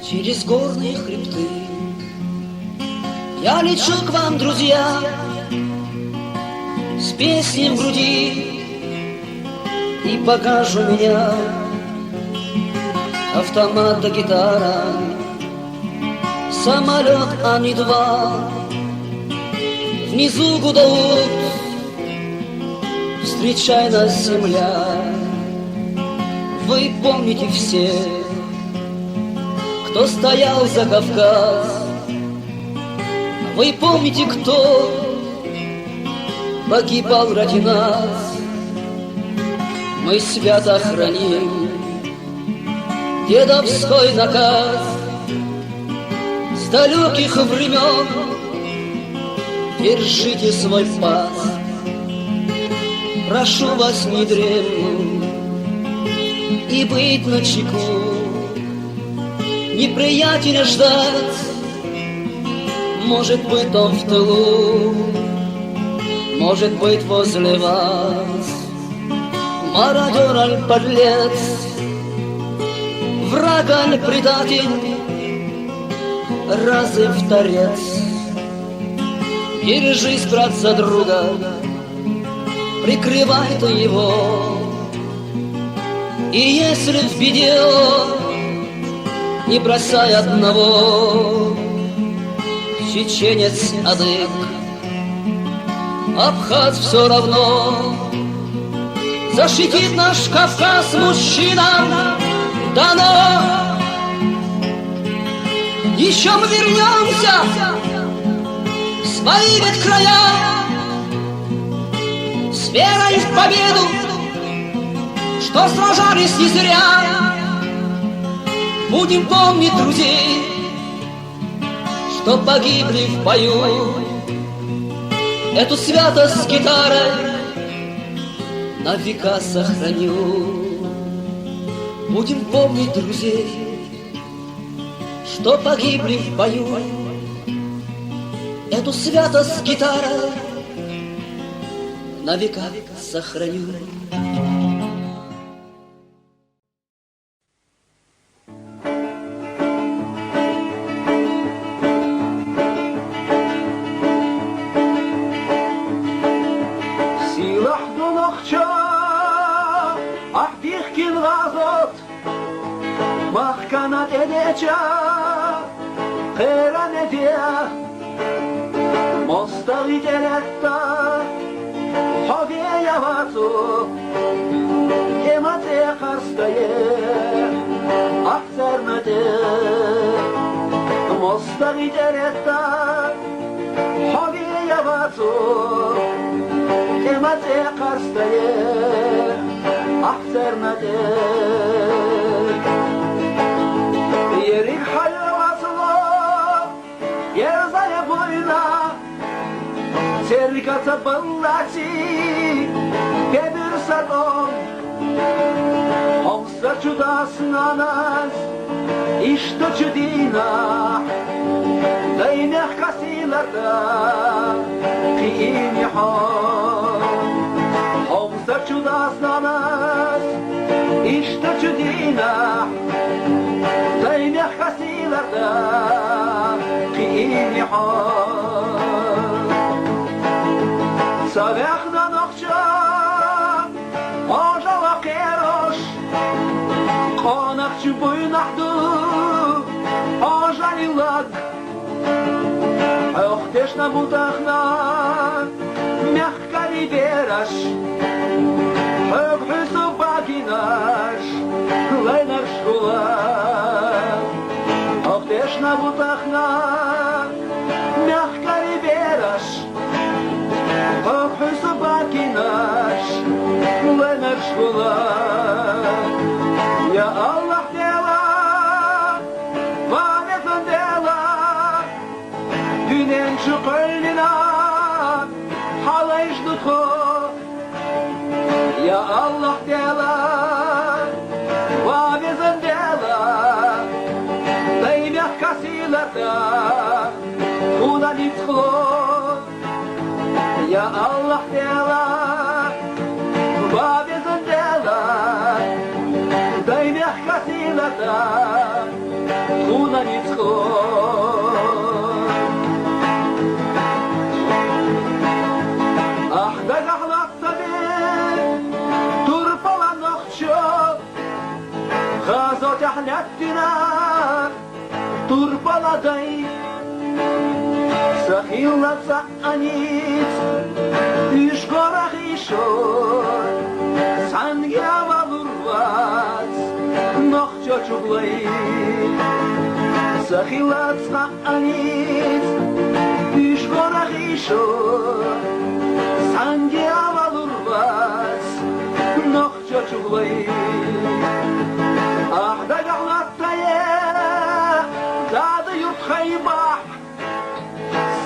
Через горные хребты я лечу к вам, друзья, с песней в груди, и покажу меня автомат да гитара, самолет Ан-2. Внизу гудоут, встречай нас, земля. Вы помните все, кто стоял за Кавказ. Вы помните, кто погибал ради нас. Мы свято храним дедовской наказ с далеких времен. Держите свой паз, прошу вас не дремнуть и быть начеку. Неприятеля ждать, может быть, он в тылу, может быть, возле вас. Мародер аль подлец, враг аль предатель, разы в торец. Держись, брат, за друга, прикрывай ты его. И если в беде, не бросай одного. Чеченец, адык, абхаз все равно. Защитит наш Кавказ мужчинам дано. Еще мы вернемся в свои ведь края с верой в победу, что сражались не зря. Будем помнить друзей, что погибли в бою. Эту святость с гитарой на века сохраню. Будем помнить друзей, что погибли в бою. Эту святость с гитарой на века сохраню. Mahkanat edece, heran ede, mostavi deletta, havie yavatu, emate karstaye, akzernate, mostavi deletta, havie yavatu, emate karstaye, akzernate. Yerik hayvasıla, yer zaya boyuna, serikata ballaci, gedir sadom, homsa çudasına nas, işte çudina, daynek kasilarda, kiyini ham, homsa çudasına nas, işte çudina, دايما خسيلة قيني حال صباحنا نخشى آجا وقيروش قانق شبوي نحدو آجا للغ اختشنا بوتاخنا مخكري بيرش حب حسو باقيناش لينر شغلا Оптешна бутахна, мягко рибераш, обхуй собаки наш, ленер шкула. Я Аллах дела, ванетан дела, дюнен чукольнина, халайш дутхо. Я Аллах дела, ванетан дела, касилата, хуна лицо. Я Аллах дела, бабезен дела, дай мягко силата, хуна лицо. Ахда гахлатта бен, турпала нохчо, газот ахляттина, турпала дай. Сахилаться аниц, иш горах ишо, санге авалурвац, нохчо чуглай. Сахилаться аниц, иш горах ишо, санге авалурвац, нохчо чуглай. Ахда галаттая, дады ют хайбах,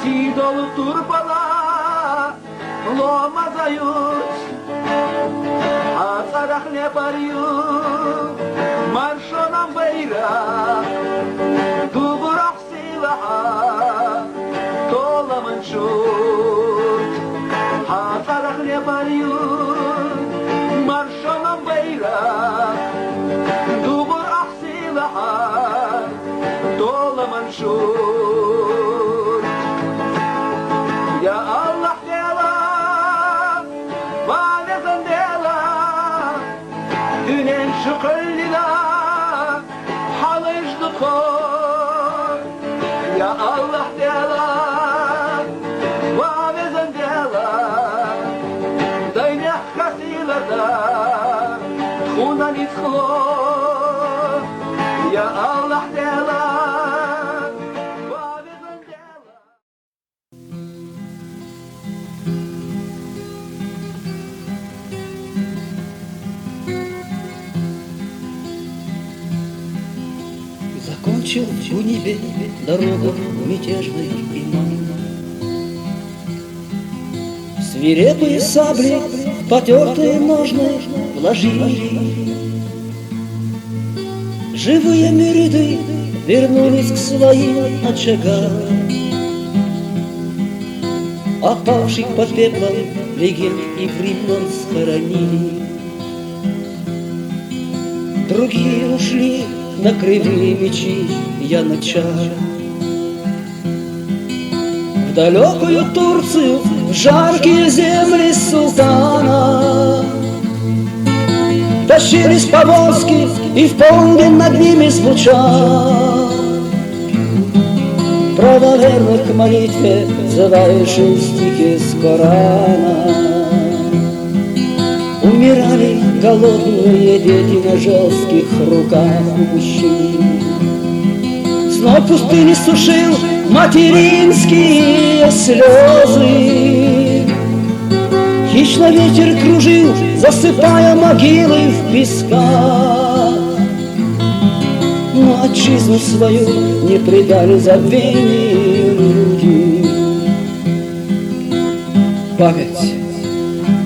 Сидол турбала, лома дают, а царах не парют, маршонам бейра, дубурах сила, тола манчут, а царах не парют, маршонам бейра, дубурах сила, тола манчут. Я Аллах дела, бабезен дела, дünен şükürlila, halışlıko. Ya Allah dela, babezen dela, дай мягко силата, тхуна лицо. Я Аллах дела, Закончил у небе дорогу мятежный имам. Свирепые сабли в потертые ножны вложили. Живые мюриды вернулись к своим очагам. Опавших под пеплом легенд и времен схоронили. Другие ушли на кривые мечи янычара. В далекую Турцию, в жаркие земли султана тащились повозки, и в полдень над ними звучал правоверных к молитве взывающие стихи с Корана. Умирали голодные дети на жестких руках у мужчин. Сной пустыни сушил материнские слезы. Хищно ветер кружил, засыпая могилы в песках. Но отчизну свою не предали забвению люди. Память.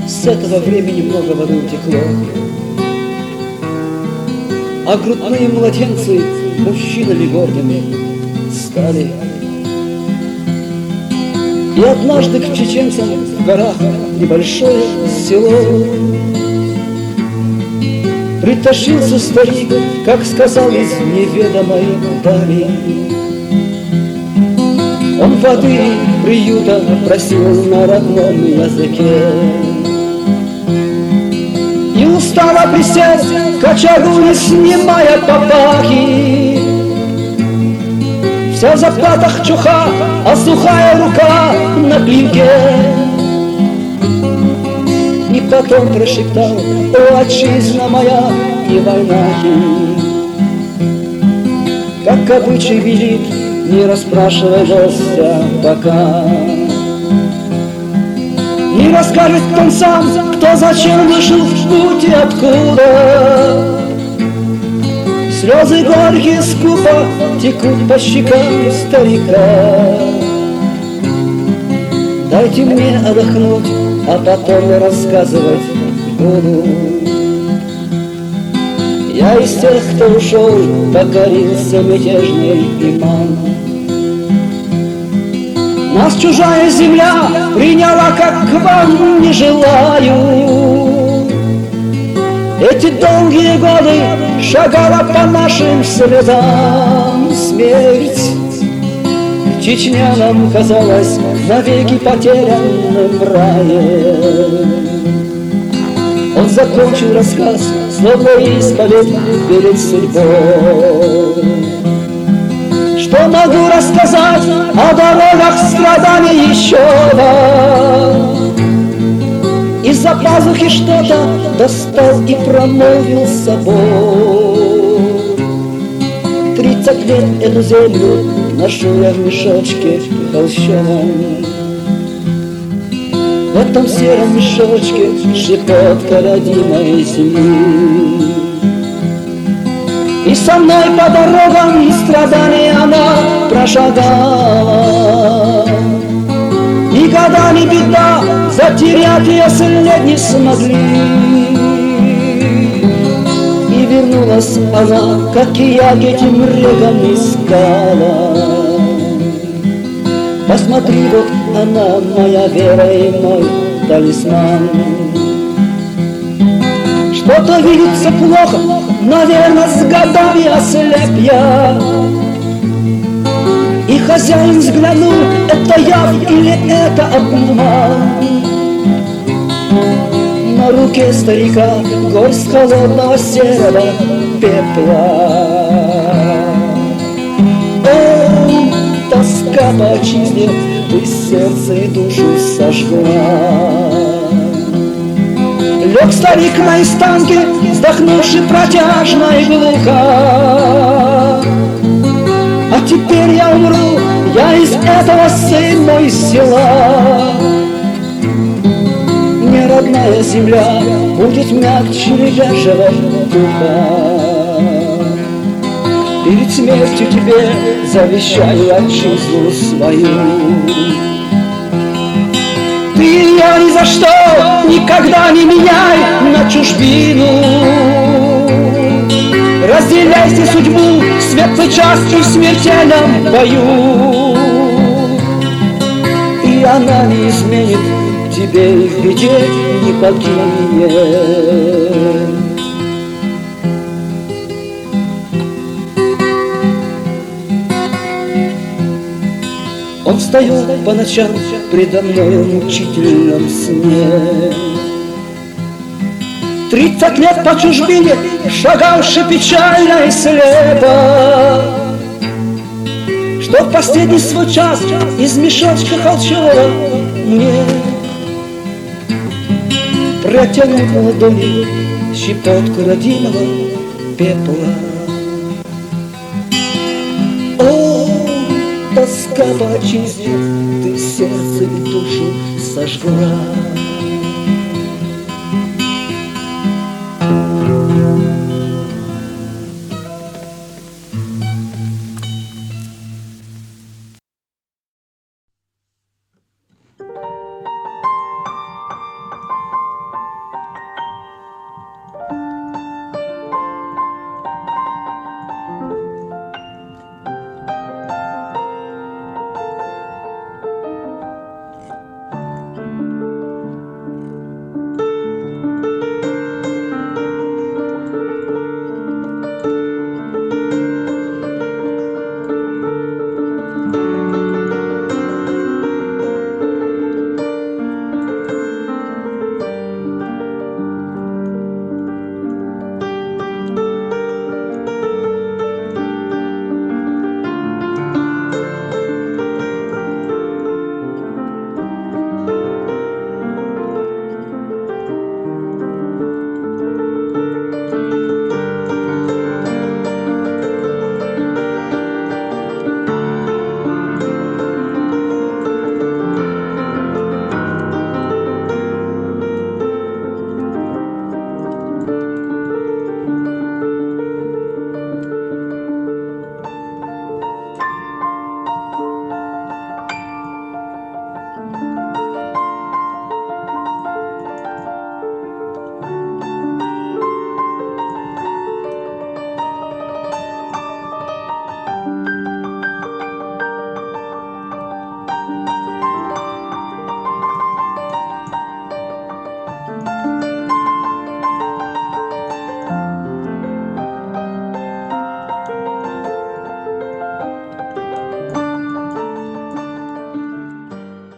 С этого времени много воды утекло, а грудные младенцы мужчинами гордыми стали. И однажды к чеченцам в горах небольшое село притащился старик, как сказал, из неведомой дали. Он воды приюта просил на родном языке. И устало присесть к очагу, не снимая папахи. Вся в заплатах чуха, а сухая рука на клинке. И потом прошептал: о, отчизна моя, не война. Как обычай велит, не расспрашивай гостя пока. Не расскажет он сам, кто зачем вышел в путь и откуда. Слезы горькие скупо текут по щекам старика. Дайте мне отдохнуть, а потом рассказывать буду. Я из тех, кто ушел, покорился мятежный имам. Нас чужая земля приняла, как к вам не желаю. Эти долгие годы шагала по нашим следам смерть. Чечня нам казалась навеки потерянным раем. Он закончил рассказ, словно исповедь перед судьбой. Что могу рассказать о дорогах страданий еще раз? Из-за пазухи что-то достал и промолвил с собой. 30 лет эту землю ношу я в мешочке холщовом. В этом сером мешочке щепотка родимой земли. И со мной по дорогам страданий она прошагала. И годами беда, затерять ее след не смогли. И вернулась она, как и я, к этим рекам искала. Посмотри, вот она, моя вера и мой талисман. Что-то видится плохо, наверное, с годами ослеп я. И хозяин взглянул, это яв или это обман. На руке старика горсть холодного серого пепла. Тоска по отчизне, ты сердце и душу сожгла. Лег старик на истанке, вздохнувши протяжно и глухо. А теперь я умру, я из этого сына, из села. Не родная земля будет мягче лежачего духа. Перед смертью тебе завещаю отчизну свою. Ты ее ни за что никогда не меняй на чужбину. Разделяйте судьбу в светлый час и в смертельном бою. И она не изменит тебе и в беде не покинет. Он встает по ночам предо мной в мучительном сне. 30 лет по чужбине, шагавши печально и слепо, что в последний свой час из мешочка холщового мне протянул в ладони щепотку родимого пепла. Тоска по отчизне, ты сердце и душу сожгла.